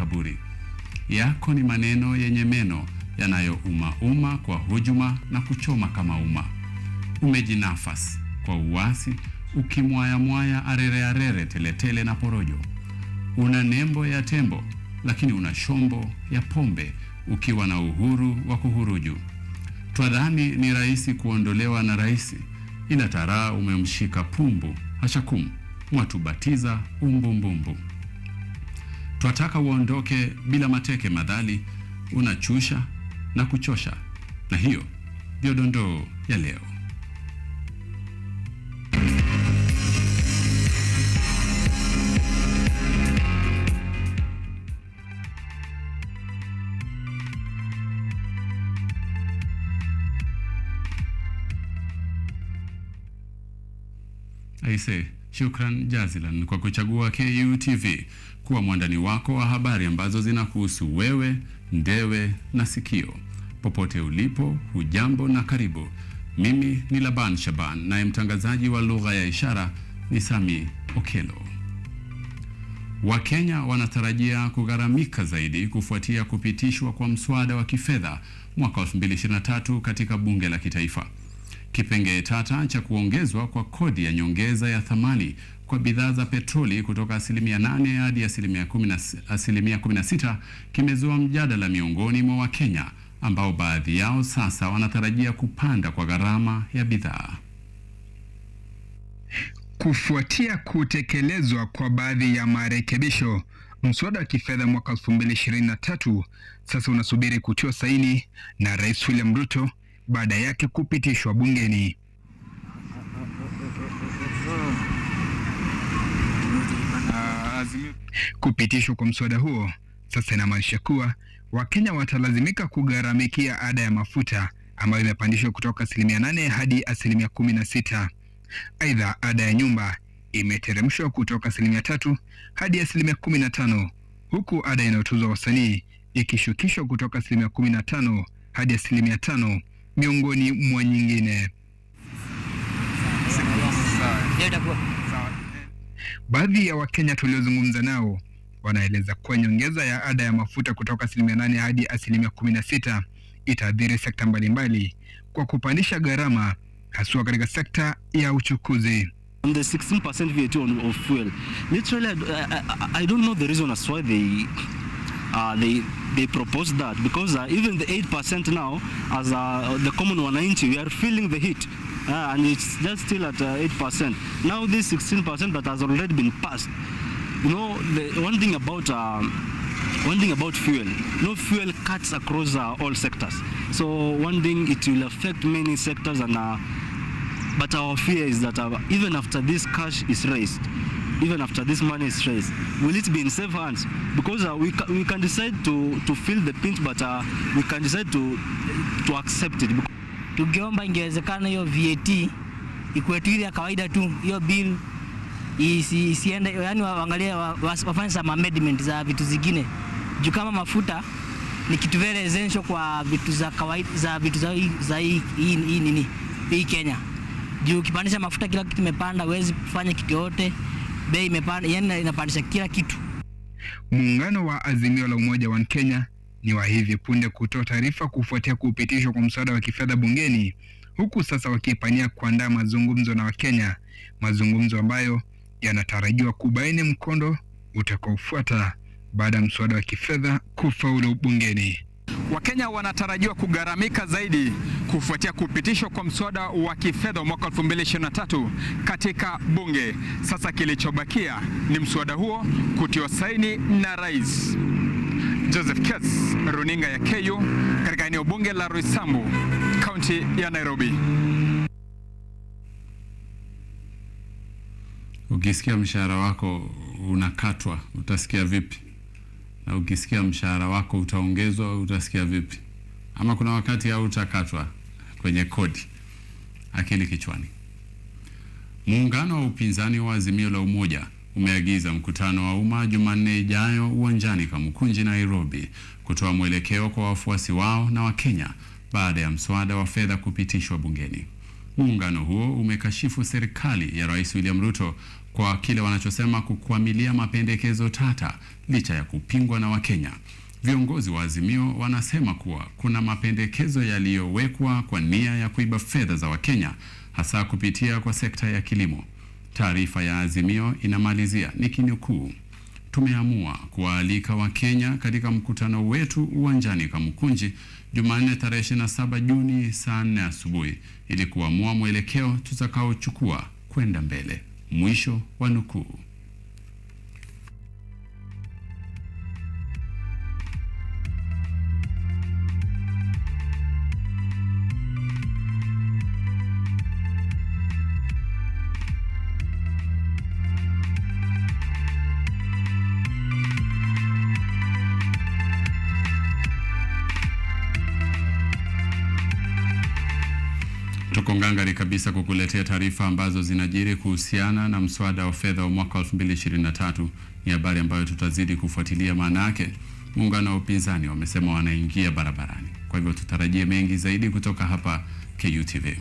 kaburi. Yako ni maneno yenye meno yanayouma kwa hujuma na kuchoma kama uma. Umejinafasi kwa uasi, ukimwaya arere teletele na porojo. Una nembo ya tembo, lakini una shombo ya pombe, ukiwa na uhuru wa kuhuruju. Twadhani ni rahisi kuondolewa na rahisi, ila taraa umemshika pumbu, hashakum, mwatubatiza umbumbumbu. Twataka uondoke bila mateke madhali, unachusha na kuchosha. Na hiyo ndio dondoo ya leo. Aise, shukran jazilan kwa kuchagua KUTV kuwa mwandani wako wa habari ambazo zinakuhusu wewe, ndewe na sikio. Popote ulipo, hujambo na karibu. Mimi ni Laban Shaban, naye mtangazaji wa lugha ya ishara ni Sami Okelo. Wakenya wanatarajia kugharamika zaidi kufuatia kupitishwa kwa mswada wa kifedha mwaka 2023 katika bunge la kitaifa. Kipengee tata cha kuongezwa kwa kodi ya nyongeza ya thamani kwa bidhaa za petroli kutoka 8% hadi 16% kimezua mjadala miongoni mwa Wakenya ambao baadhi yao sasa wanatarajia kupanda kwa gharama ya bidhaa. Kufuatia kutekelezwa kwa baadhi ya marekebisho, mswada wa kifedha mwaka 2023 sasa unasubiri kutiwa saini na Rais William Ruto baada yake kupitishwa bungeni. Kupitishwa kwa mswada huo sasa inamaanisha kuwa Wakenya watalazimika kugharamikia ada ya mafuta ambayo imepandishwa kutoka 8% hadi 16%. Aidha, ada ya nyumba imeteremshwa kutoka 3% hadi 15%, huku ada inayotozwa wasanii ikishukishwa kutoka 15% hadi 5%, miongoni mwa nyingine. Baadhi ya Wakenya tuliozungumza nao wanaeleza kuwa nyongeza ya ada ya mafuta kutoka 8% hadi 16% itaathiri sekta mbalimbali kwa kupandisha gharama, haswa katika sekta ya uchukuzi. On the 16% VAT on fuel, literally I don't know the reason as why they proposed that, because even the 8% now, as the common wananchi, we are feeling the heat, and it's just still at 8%. Now this 16% that has already been passed. You know, the one thing about fuel, no, fuel cuts across all sectors. So one thing, it will affect many sectors, and but our fear is that even after this cash is raised, even after this money is raised, will it be in safe hands? Because we can decide to feel the pinch, but we can decide to accept it. Tungeomba ingewezekana hiyo VAT ikuwe tu ile kawaida tu, hiyo bill isiende, yani waangalie wafanye some amendment za vitu zingine. Juu kama mafuta ni kitu very essential kwa vitu za kawaida, za vitu za hii Kenya. Juu kipandisha mafuta kila kitu kimepanda, huwezi kufanya kitu yote, bei imepanda, yani inapandisha kila kitu. Muungano wa Azimio la Umoja wa Kenya ni wa hivi punde kutoa taarifa kufuatia kupitishwa kwa mswada wa kifedha bungeni, huku sasa wakipania kuandaa mazungumzo na Wakenya, mazungumzo ambayo yanatarajiwa kubaini mkondo utakaofuata baada ya mswada wa kifedha kufaulu bungeni. Wakenya wanatarajiwa kugharamika zaidi kufuatia kupitishwa kwa mswada wa kifedha mwaka 2023 katika bunge. Sasa kilichobakia ni mswada huo kutiwa saini na Rais. Joseph Kess, runinga ya KU, katika eneo bunge la Roysambu, kaunti ya Nairobi. Ukisikia mshahara wako unakatwa, utasikia vipi? Na ukisikia mshahara wako utaongezwa, utasikia vipi? Ama kuna wakati hautakatwa kwenye kodi? Akili kichwani. Muungano wa upinzani wa Azimio la Umoja umeagiza mkutano wa umma Jumanne ijayo uwanjani Kamukunji, Nairobi, kutoa mwelekeo kwa wafuasi wao na Wakenya baada ya mswada wa fedha kupitishwa bungeni. Muungano huo umekashifu serikali ya Rais William Ruto kwa kile wanachosema kukwamilia mapendekezo tata licha ya kupingwa na Wakenya. Viongozi wa Azimio wanasema kuwa kuna mapendekezo yaliyowekwa kwa nia ya kuiba fedha za Wakenya, hasa kupitia kwa sekta ya kilimo. Taarifa ya Azimio inamalizia nikinukuu: tumeamua kuwaalika Wakenya katika mkutano wetu uwanjani Kamukunji Jumanne tarehe 27 Juni saa 4 asubuhi ili kuamua mwelekeo tutakaochukua kwenda mbele. Mwisho wa nukuu. Tuko ngangari kabisa kukuletea taarifa ambazo zinajiri kuhusiana na mswada wa fedha wa mwaka 2023. Ni habari ambayo tutazidi kufuatilia, maana yake muungano wa upinzani wamesema wanaingia barabarani. Kwa hivyo tutarajie mengi zaidi kutoka hapa KUTV.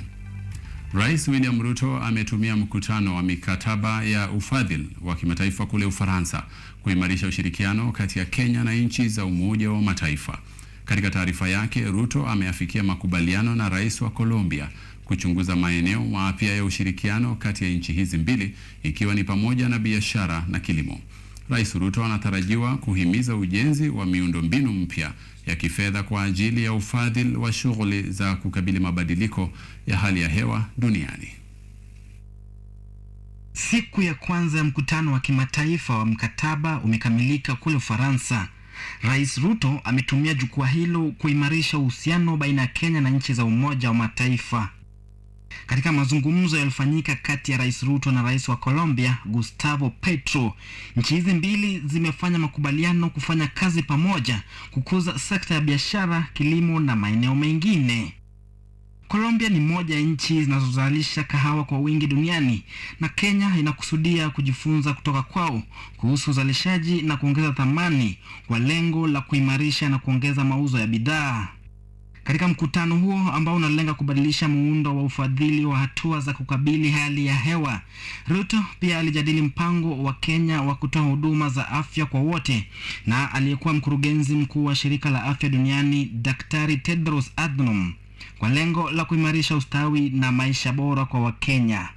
Rais William Ruto ametumia mkutano wa mikataba ya ufadhili wa kimataifa kule Ufaransa kuimarisha ushirikiano kati ya Kenya na nchi za Umoja wa Mataifa. Katika taarifa yake, Ruto ameafikia makubaliano na rais wa Colombia kuchunguza maeneo mapya ya ushirikiano kati ya nchi hizi mbili, ikiwa ni pamoja na biashara na kilimo. Rais Ruto anatarajiwa kuhimiza ujenzi wa miundombinu mpya ya kifedha kwa ajili ya ufadhili wa shughuli za kukabili mabadiliko ya hali ya hewa duniani. Siku ya kwanza ya mkutano wa kimataifa wa mkataba umekamilika kule Ufaransa. Rais Ruto ametumia jukwaa hilo kuimarisha uhusiano baina ya Kenya na nchi za Umoja wa Mataifa. Katika mazungumzo yaliyofanyika kati ya Rais Ruto na Rais wa Colombia, Gustavo Petro, nchi hizi mbili zimefanya makubaliano kufanya kazi pamoja kukuza sekta ya biashara, kilimo na maeneo mengine. Colombia ni moja ya nchi zinazozalisha kahawa kwa wingi duniani, na Kenya inakusudia kujifunza kutoka kwao kuhusu uzalishaji na kuongeza thamani kwa lengo la kuimarisha na kuongeza mauzo ya bidhaa. Katika mkutano huo ambao unalenga kubadilisha muundo wa ufadhili wa hatua za kukabili hali ya hewa, Ruto pia alijadili mpango wa Kenya wa kutoa huduma za afya kwa wote na aliyekuwa mkurugenzi mkuu wa shirika la afya duniani Daktari Tedros Adhanom kwa lengo la kuimarisha ustawi na maisha bora kwa Wakenya.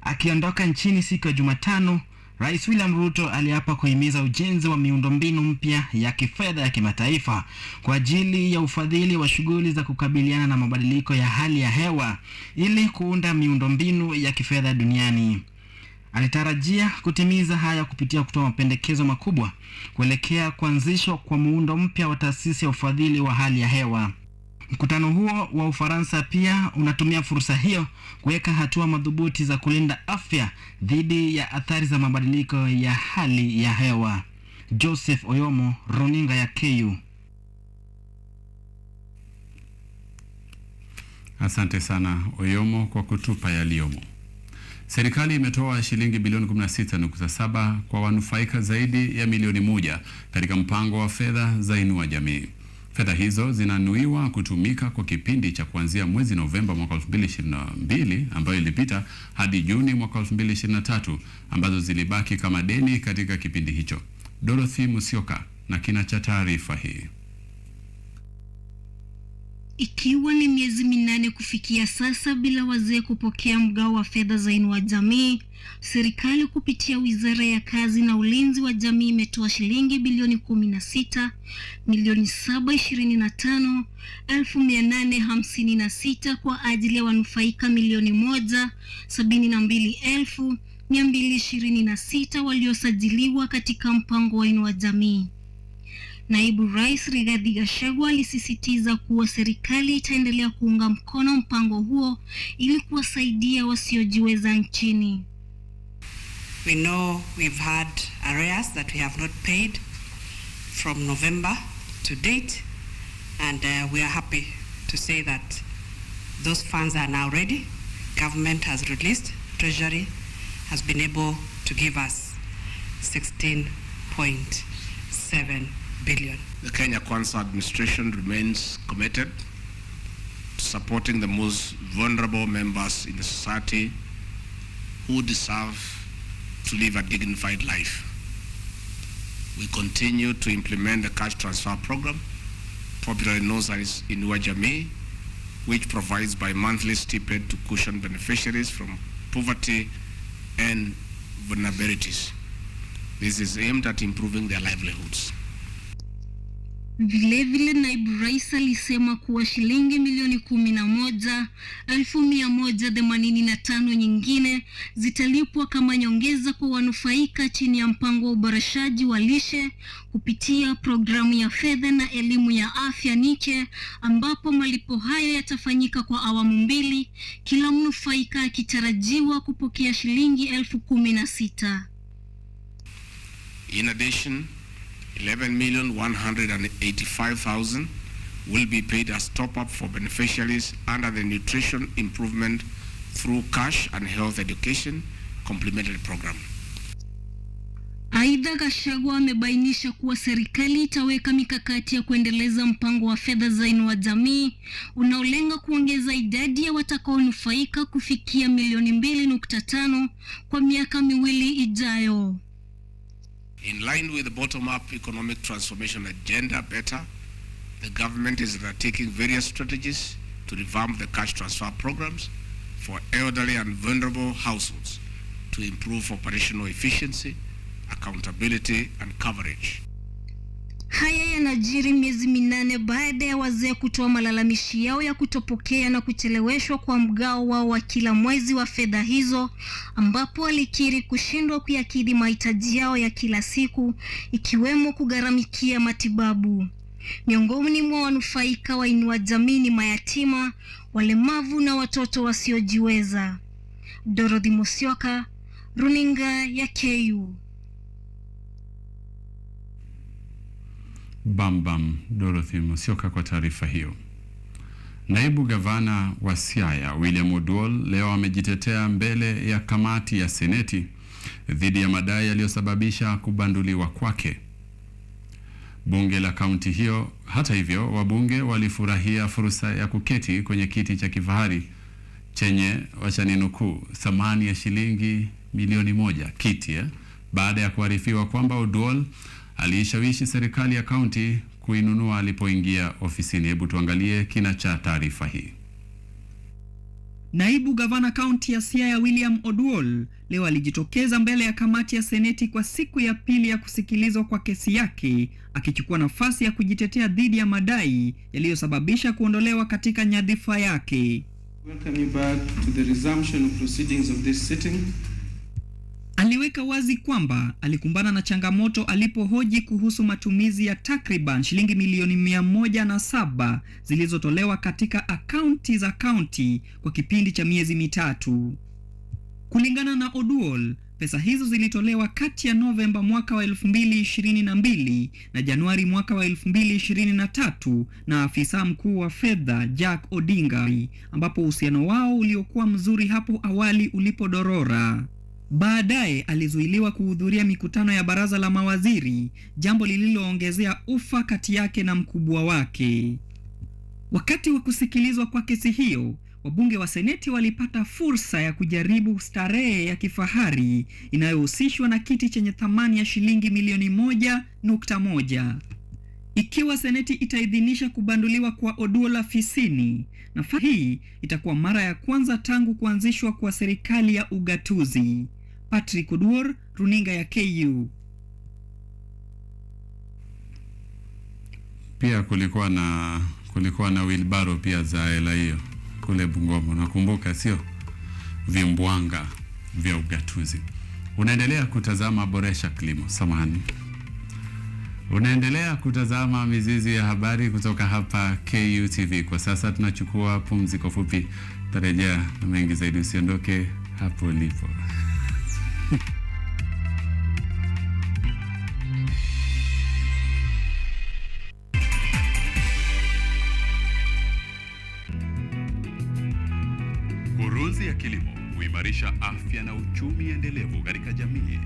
Akiondoka nchini siku ya Jumatano, Rais William Ruto aliapa kuhimiza ujenzi wa miundombinu mpya ya kifedha ya kimataifa kwa ajili ya ufadhili wa shughuli za kukabiliana na mabadiliko ya hali ya hewa ili kuunda miundombinu ya kifedha duniani. Alitarajia kutimiza haya kupitia kutoa mapendekezo makubwa kuelekea kuanzishwa kwa muundo mpya wa taasisi ya ufadhili wa hali ya hewa. Mkutano huo wa Ufaransa pia unatumia fursa hiyo kuweka hatua madhubuti za kulinda afya dhidi ya athari za mabadiliko ya hali ya hewa. Joseph Oyomo, runinga ya KU. Asante sana Oyomo kwa kutupa yaliyomo. Serikali imetoa shilingi bilioni 16.7 kwa wanufaika zaidi ya milioni 1 katika mpango wa fedha za Inua Jamii. Fedha hizo zinanuiwa kutumika kwa kipindi cha kuanzia mwezi Novemba mwaka 2022 ambayo ilipita hadi Juni mwaka 2023 ambazo zilibaki kama deni katika kipindi hicho. Dorothy Musioka na kina cha taarifa hii. Ikiwa ni miezi 8 kufikia sasa bila wazee kupokea mgao wa fedha za Inua Jamii, serikali kupitia Wizara ya Kazi na Ulinzi wa Jamii imetoa shilingi bilioni 16 milioni 725,856 kwa ajili ya wanufaika milioni 172,226 waliosajiliwa katika mpango wa Inua Jamii. Naibu Rais Rigathi Gachagua alisisitiza kuwa serikali itaendelea kuunga mkono mpango huo ili kuwasaidia wasiojiweza nchini. We know we've had arrears that we have not paid from November to date, and we are happy to say that those funds are now ready. Government has released, Treasury has been able to give us 16.7 billion. The Kenya Kwanza administration remains committed to supporting the most vulnerable members in the society who deserve to live a dignified life. We continue to implement the cash transfer program, popularly known as Inua Jamii, which provides bi-monthly stipend to cushion beneficiaries from poverty and vulnerabilities. This is aimed at improving their livelihoods. Vilevile naibu rais alisema kuwa shilingi milioni 11,185 nyingine zitalipwa kama nyongeza kwa wanufaika chini ya mpango wa uboreshaji wa lishe kupitia programu ya fedha na elimu ya afya NICHE, ambapo malipo hayo yatafanyika kwa awamu mbili, kila mnufaika akitarajiwa kupokea shilingi 16,000. In addition, 11,185,000 will be paid as top-up for beneficiaries under the Nutrition Improvement through Cash and Health Education Complementary Program. Aidha, Gachagua amebainisha kuwa serikali itaweka mikakati ya kuendeleza mpango wa fedha za Inua Jamii unaolenga kuongeza idadi ya watakaonufaika kufikia milioni 2.5 kwa miaka miwili ijayo. In line with the bottom-up economic transformation agenda better, the government is undertaking various strategies to revamp the cash transfer programs for elderly and vulnerable households to improve operational efficiency, accountability and coverage. Haya yanajiri miezi 8 baada ya wazee kutoa malalamishi yao ya kutopokea na kucheleweshwa kwa mgao wao wa kila mwezi wa fedha hizo, ambapo walikiri kushindwa kuyakidhi mahitaji yao ya kila siku, ikiwemo kugharamikia matibabu. Miongoni mwa wanufaika wa Inua Jamii ni mayatima, walemavu na watoto wasiojiweza. Dorothy Musyoka, Runinga ya KU. Bam Dorothy Musyoka kwa taarifa hiyo. Naibu gavana wa Siaya William Oduol leo amejitetea mbele ya kamati ya Seneti dhidi ya madai yaliyosababisha kubanduliwa kwake. Bunge la kaunti hiyo, hata hivyo, wabunge walifurahia fursa ya kuketi kwenye kiti cha kifahari chenye, wacha ninukuu, thamani ya shilingi milioni 1 kiti, baada ya kuarifiwa kwamba Oduol aliishawishi serikali ya kaunti kuinunua alipoingia ofisini. Hebu tuangalie kina cha taarifa hii. Naibu gavana kaunti ya Siaya William Oduol leo alijitokeza mbele ya kamati ya Seneti kwa siku ya pili ya kusikilizwa kwa kesi yake, akichukua nafasi ya kujitetea dhidi ya madai yaliyosababisha kuondolewa katika nyadhifa yake. Welcome you back to the resumption of proceedings of this sitting. Aliweka wazi kwamba alikumbana na changamoto alipohoji kuhusu matumizi ya takriban shilingi milioni 107 zilizotolewa katika akaunti za kaunti kwa kipindi cha miezi 3. Kulingana na Oduol, pesa hizo zilitolewa kati ya Novemba mwaka wa 2022 na Januari mwaka wa 2023 na afisa mkuu wa fedha Jack Odinga, ambapo uhusiano wao uliokuwa mzuri hapo awali ulipodorora. Baadaye alizuiliwa kuhudhuria mikutano ya baraza la mawaziri, jambo lililoongezea ufa kati yake na mkubwa wake. Wakati wa kusikilizwa kwa kesi hiyo, wabunge wa Seneti walipata fursa ya kujaribu starehe ya kifahari inayohusishwa na kiti chenye thamani ya shilingi milioni 1.1. Ikiwa Seneti itaidhinisha kubanduliwa kwa Oduol afisini, nafasi hii itakuwa mara ya kwanza tangu kuanzishwa kwa serikali ya ugatuzi. Patrick Oduor, Runinga ya KU. Pia kulikuwa na wheelbarrow pia za hela hiyo kule Bungoma, nakumbuka, sio? Vimbwanga vya ugatuzi. Unaendelea kutazama Boresha Kilimo. Samahani. Unaendelea kutazama Mizizi ya Habari kutoka hapa KU TV. Kwa sasa tunachukua pumziko fupi, tarejea na mengi zaidi. Usiondoke hapo ulipo. Kurunzi ya kilimo huimarisha afya na uchumi endelevu katika jamii.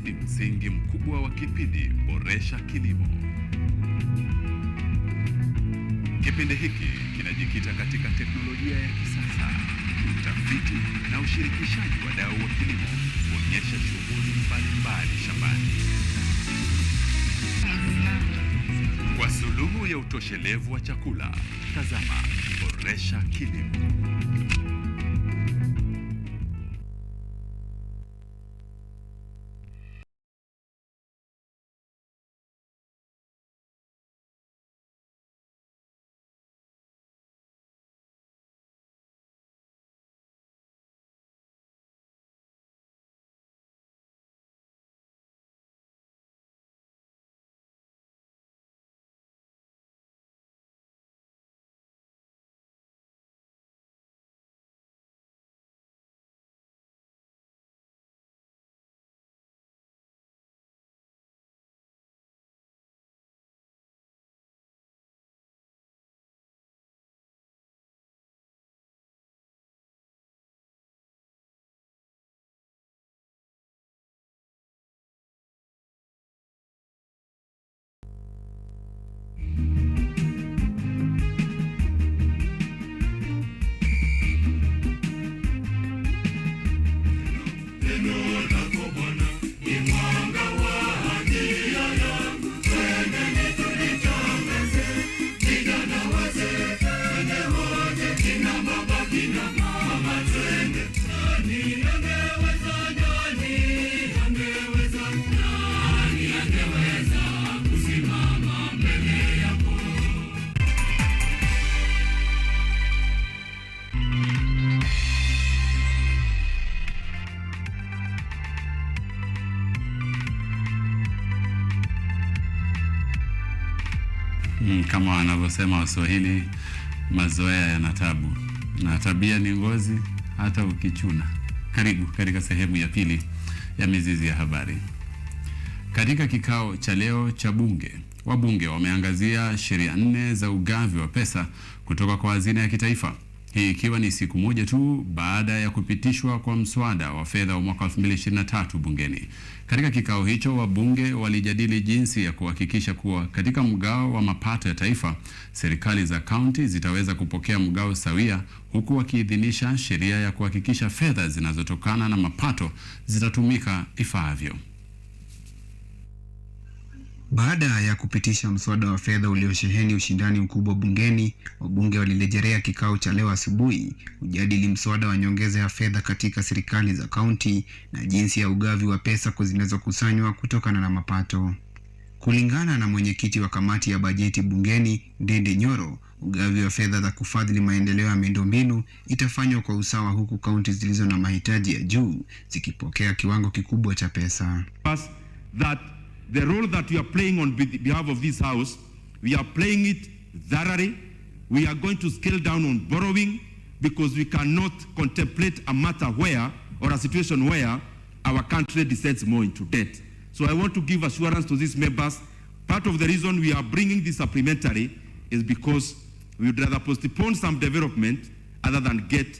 Ni msingi mkubwa wa kipindi Boresha Kilimo. Kipindi hiki kinajikita katika teknolojia ya kisasa, utafiti na ushirikishaji wa wadau wa kilimo kuonyesha shughuli mbalimbali shambani. Kwa suluhu ya utoshelevu wa chakula, tazama Boresha Kilimo. Kama wanavyosema Waswahili, mazoea yana tabu na tabia ni ngozi hata ukichuna. Karibu katika sehemu ya pili ya Mizizi ya Habari. Katika kikao cha leo cha bunge, wabunge wameangazia sheria 4 za ugavi wa pesa kutoka kwa hazina ya kitaifa. Hii ikiwa ni siku moja tu baada ya kupitishwa kwa mswada wa fedha wa mwaka 2023 bungeni. Katika kikao hicho, wabunge walijadili jinsi ya kuhakikisha kuwa katika mgao wa mapato ya taifa, serikali za kaunti zitaweza kupokea mgao sawia, huku wakiidhinisha sheria ya kuhakikisha fedha zinazotokana na mapato zitatumika ifaavyo. Baada ya kupitisha mswada wa fedha uliosheheni ushindani mkubwa bungeni, wabunge walirejelea kikao cha leo asubuhi kujadili mswada wa nyongeza ya fedha katika serikali za kaunti na jinsi ya ugavi wa pesa zinazokusanywa kutokana na mapato. Kulingana na mwenyekiti wa kamati ya bajeti bungeni, Ndende Nyoro, ugavi wa fedha za kufadhili maendeleo ya miundombinu itafanywa kwa usawa, huku kaunti zilizo na mahitaji ya juu zikipokea kiwango kikubwa cha pesa. The role that we are playing on behalf of this House, we are playing it thoroughly. We are going to scale down on borrowing because we cannot contemplate a matter where, or a situation where, our country descends more into debt. So I want to give assurance to these members. Part of the reason we are bringing this supplementary is because we would rather postpone some development other than get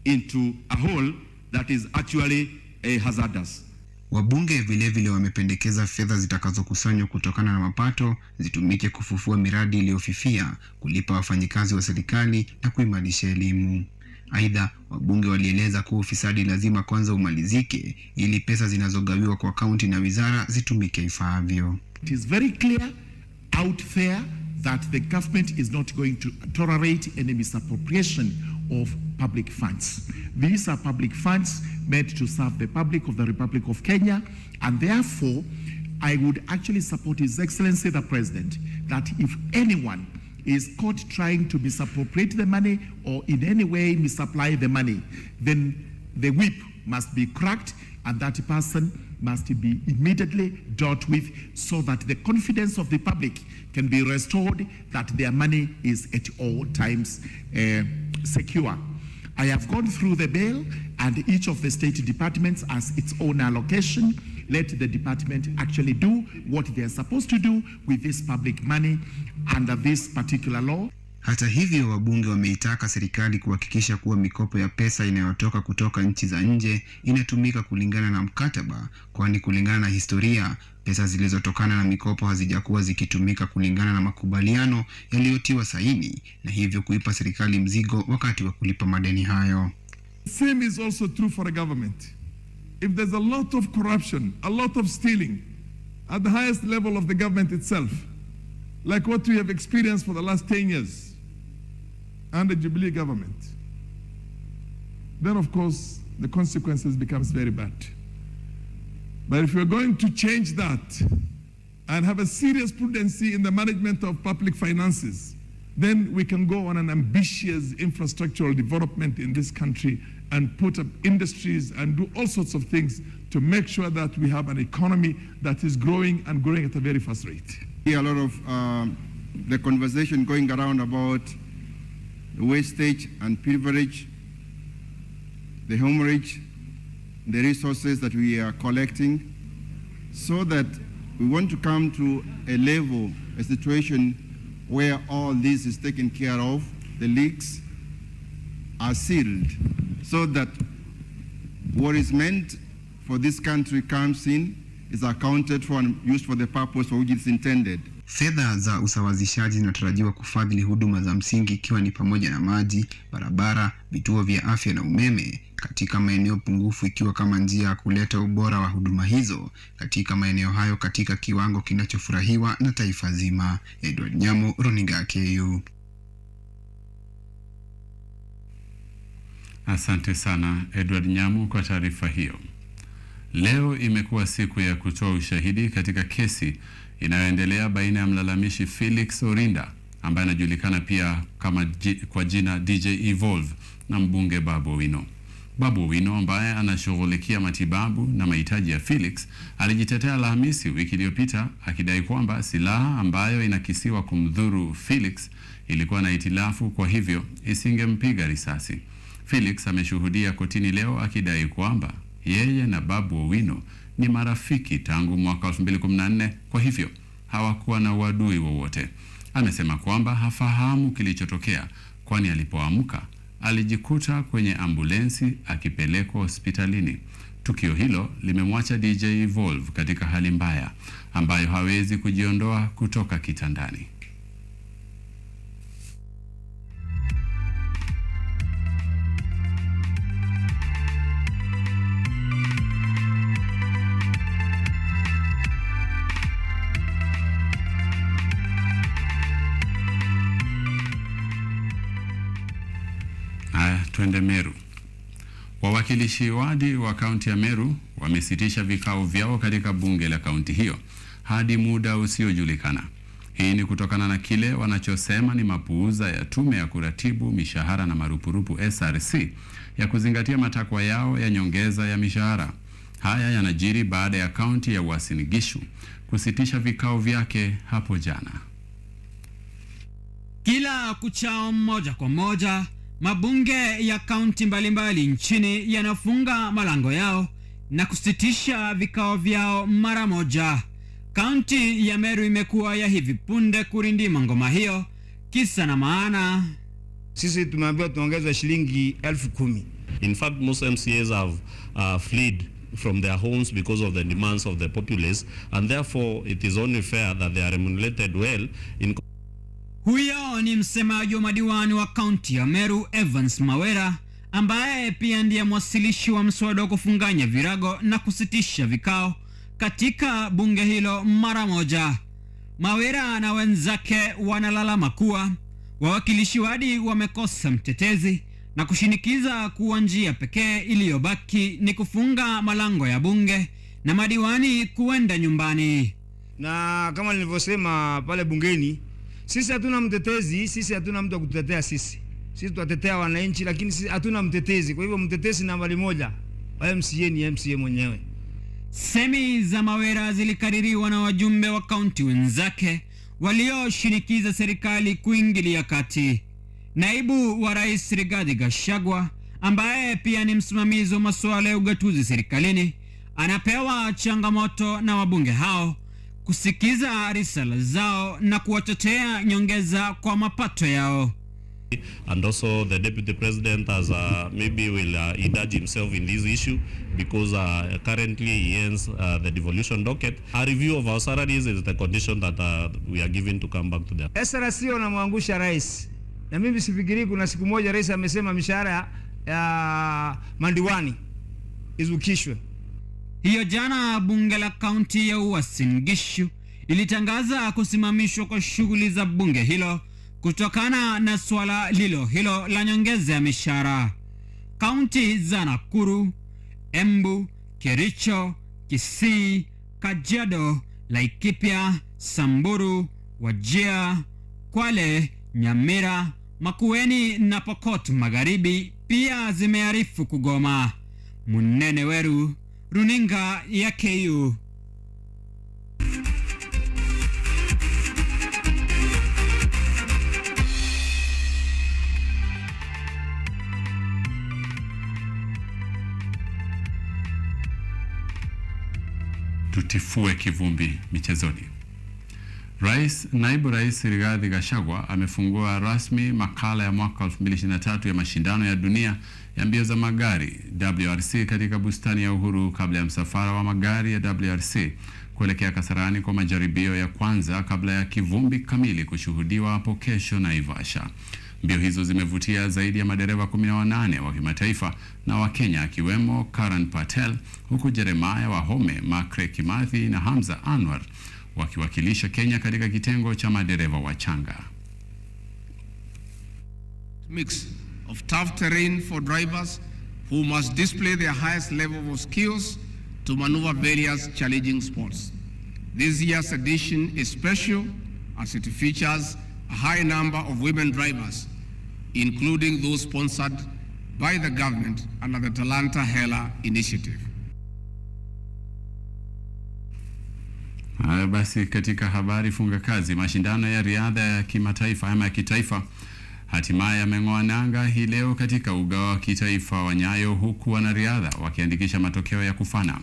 into a hole that is actually hazardous. Wabunge vilevile wamependekeza fedha zitakazokusanywa kutokana na mapato zitumike kufufua miradi iliyofifia, kulipa wafanyikazi wa serikali na kuimarisha elimu. Aidha, wabunge walieleza kuwa ufisadi lazima kwanza umalizike ili pesa zinazogawiwa kwa kaunti na wizara zitumike ifaavyo. It is very clear out there that the government is not going to tolerate any misappropriation of public funds. These are public funds meant to serve the public of the Republic of Kenya, and therefore I would actually support His Excellency the President that if anyone is caught trying to misappropriate the money or in any way misapply the money, then the whip must be cracked and that person must be immediately dealt with so that the confidence of the public can be restored that their money is at all times secure. I have gone through the bill and each of the state departments has its own allocation. Let the department actually do what they are supposed to do with this public money under this particular law. Hata hivyo, wabunge wameitaka serikali kuhakikisha kuwa mikopo ya pesa inayotoka kutoka nchi za nje inatumika kulingana na mkataba, kwani kulingana na historia, pesa zilizotokana na mikopo hazijakuwa zikitumika kulingana na makubaliano yaliyotiwa saini, na hivyo kuipa serikali mzigo wakati wa kulipa madeni hayo. Same is also true for a government. If there's a lot of corruption, a lot of stealing at the highest level of the government itself, like what we have experienced for the last 10 years under Jubilee government, then of course the consequences becomes very bad. But if we're going to change that and have a serious prudency in the management of public finances, then we can go on an ambitious infrastructural development in this country and put up industries and do all sorts of things to make sure that we have an economy that is growing and growing at a very fast rate. A lot of the conversation going around about the wastage and privilege, the hemorrhage, the resources that we are collecting, so that we want to come to a level, a situation where all this is taken care of, the leaks are sealed, so that what is meant for this country comes in, is accounted for and used for the purpose for which it's intended. Fedha za usawazishaji zinatarajiwa kufadhili huduma za msingi ikiwa ni pamoja na maji, barabara, vituo vya afya na umeme katika maeneo pungufu, ikiwa kama njia ya kuleta ubora wa huduma hizo katika maeneo hayo katika kiwango kinachofurahiwa na taifa zima. Edward Nyamo, Runinga KU. Asante sana Edward Nyamu kwa taarifa hiyo. Leo imekuwa siku ya kutoa ushahidi katika kesi inayoendelea baina ya mlalamishi Felix Orinda ambaye anajulikana pia kwa jina DJ Evolve na mbunge Babu Owino. Babu Owino ambaye anashughulikia matibabu na mahitaji ya Felix alijitetea Alhamisi wiki iliyopita akidai kwamba silaha ambayo inakisiwa kumdhuru Felix ilikuwa na itilafu, kwa hivyo isingempiga risasi. Felix ameshuhudia kotini leo akidai kwamba yeye na Babu Owino ni marafiki tangu mwaka 2014, kwa hivyo hawakuwa na uadui wowote. Amesema kwamba hafahamu kilichotokea, kwani alipoamka alijikuta kwenye ambulensi akipelekwa hospitalini. Tukio hilo limemwacha DJ Evolve katika hali mbaya ambayo hawezi kujiondoa kutoka kitandani. Twende Meru. Wawakilishi wadi wa kaunti ya Meru wamesitisha vikao vyao katika bunge la kaunti hiyo hadi muda usiojulikana. Hii ni kutokana na kile wanachosema ni mapuuza ya tume ya kuratibu mishahara na marupurupu SRC ya kuzingatia matakwa yao ya nyongeza ya mishahara. Haya yanajiri baada ya kaunti ya Uasin Gishu kusitisha vikao vyake hapo jana. Kila kuchao moja kwa moja, mabunge ya kaunti mbalimbali nchini yanafunga malango yao na kusitisha vikao vyao mara moja. Kaunti ya Meru imekuwa ya hivi punde kurindima ngoma hiyo, kisa na maana sisi tumeambiwa tuongezwe shilingi 10,000. In fact, most MCAs have fled from their homes because of the demands of the populace, and therefore it is only fair that they are remunerated well. Huyo ni msemaji wa madiwani wa kaunti ya Meru, Evans Mawera, ambaye pia ndiye mwasilishi wa mswada wa kufunganya virago na kusitisha vikao katika bunge hilo mara moja. Mawera na wenzake wanalalama kuwa wawakilishi wadi wamekosa mtetezi na kushinikiza kuwa njia pekee iliyobaki ni kufunga malango ya bunge na madiwani kuenda nyumbani. Na kama nilivyosema pale bungeni, sisi hatuna mtetezi, sisi hatuna mtu wa kututetea sisi. Sisi tunatetea wananchi, lakini sisi hatuna mtetezi. Kwa hivyo mtetezi nambari moja wa MCA ni MCA mwenyewe. Semi za Mawera zilikaririwa na wajumbe wa kaunti wenzake walioshinikiza serikali kuingilia kati. Naibu wa Rais Rigathi Gachagua, ambaye pia ni msimamizi wa masuala ya ugatuzi serikalini, anapewa changamoto na wabunge hao kusikiza risala zao na kuwatetea nyongeza kwa mapato yao. And also the Deputy President has maybe will indulge himself in this issue because currently he ends the devolution docket. A review of our salaries is the condition that we are given to come back to them. SRC wanamwangusha rais. Na mimi sifikiri kuna siku moja rais amesema mishahara ya mandiwani izukishwe. Hiyo jana bunge la kaunti ya Uasin Gishu ilitangaza kusimamishwa kwa shughuli za bunge hilo kutokana na swala hilo la nyongeza ya mishahara. Kaunti za Nakuru, Embu, Kericho, Kisii, Kajiado, Laikipia, Samburu, Wajir, Kwale, Nyamira, Makueni na Pokot Magharibi pia zimearifu kugoma. Munene Weru, runinga ya KU. Tutifue kivumbi michezoni. Naibu Rais Rigathi Gachagua amefungua rasmi makala ya mwaka 2023 ya mashindano ya dunia ya mbio za magari WRC katika bustani ya Uhuru kabla ya msafara wa magari ya WRC kuelekea Kasarani kwa majaribio ya kwanza kabla ya kivumbi kamili kushuhudiwa hapo kesho Naivasha. Mbio hizo zimevutia zaidi ya madereva 18 wa kimataifa na wa Kenya akiwemo Karan Patel, huku Jeremiah Wahome, Makre Kimathi na Hamza Anwar wakiwakilisha Kenya katika kitengo cha madereva wachanga. Mix of tough terrain for drivers who must display their highest level of skills to maneuver various challenging sports. This year's edition is special as it features a high number of women drivers, including those sponsored by the government under the Talanta Hela initiative. Haya basi, katika habari funga kazi, mashindano ya riadha ya kimataifa ama ya kitaifa hatimaye yameng'oa nanga hii leo katika uga wa kitaifa wa Nyayo, huku wanariadha wakiandikisha matokeo ya kufana.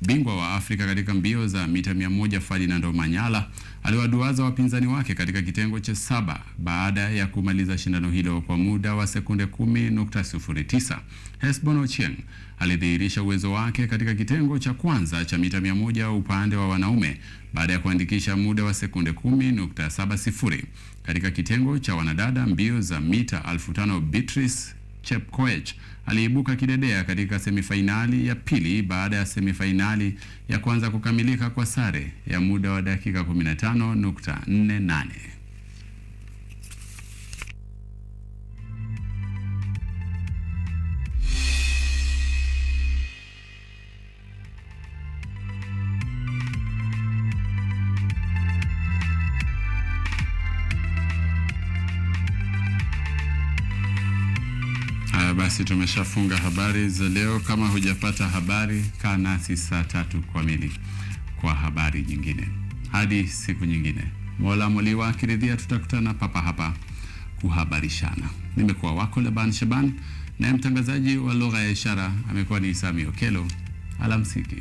Bingwa wa Afrika katika mbio za mita 100 Ferdinand Omanyala aliwaduaza wapinzani wake katika kitengo cha 7 baada ya kumaliza shindano hilo kwa muda wa sekunde 10.09. Hesbon Ochieng alidhihirisha uwezo wake katika kitengo cha kwanza cha mita 100 upande wa wanaume baada ya kuandikisha muda wa sekunde 10.70. Katika kitengo cha wanadada mbio za mita 1500 Beatrice Chepkoech aliibuka kidedea katika semifinali ya pili baada ya semifinali ya kwanza kukamilika kwa sare ya muda wa dakika 15.48. Basi tumeshafunga habari za leo. Kama hujapata habari, kaa nasi saa 3 kamili kwa habari nyingine. Hadi siku nyingine, Mola Moliwa akiridhia, tutakutana papa hapa kuhabarishana. Nimekuwa wako Laban Shaban, na mtangazaji wa lugha ya ishara amekuwa ni Sami Okelo. Alamsiki.